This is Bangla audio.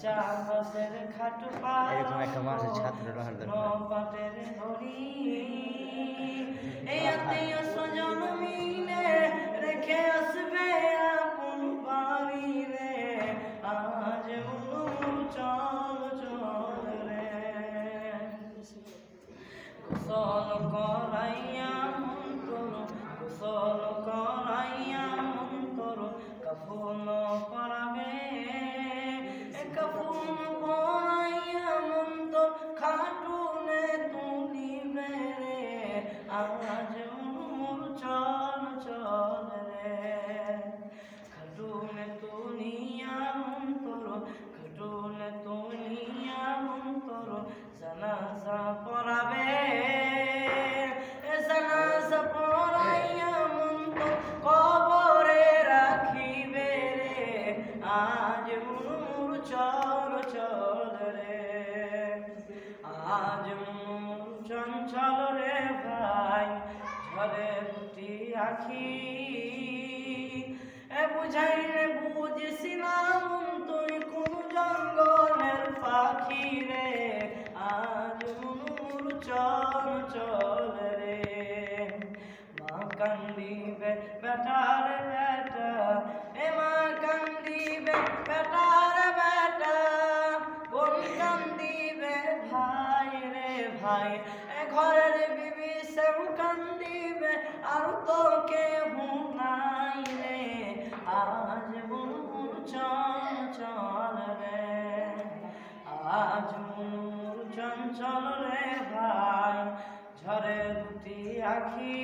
চাষের খাটু এরকম একটা মানুষের ছাত্র রাখার দরকার। পাটের ধরি এই আত্মীয় স্বজন মিলে রেখে আসবে আপন বাড়ি রে। আজ চল চল রে কুশল করাইয়া মন্তর, কুশল করাইয়া মন্তর কাফন পরাবে, কাফন পরাইয়া মন্তর খাটুনে তুলিবে রে। আজ চল চল রে খাটুনে তুলিয়া মন্তর, খাটুনে তুলিয়া মন্তর জানাজা পড়াবে, জানাজা পড়াইয়া মন্তর কবরে রাখিবে রে। আজ মুনুর চল চল রে, আজ মুনুর চঞ্চল রে ভাই ঝরে দুটি আখি। বুঝাইলে বুঝিস না তুই কোন জঙ্গলের পাখি রে। আজ মুনুর চল চল রে মা কান্দিবে বেটার বেটা, এ মা কান্দিবে বেটার বেটা, বোন কান্দিবে ভাই রে ভাই, এ ঘরের বিবি সেও কান্দিবে আর তো কেউ নাই রে। আজ মুনুর চল চল রে, আজ মুনুর চঞ্চল রে ভাই ঝরে দুটি আখি।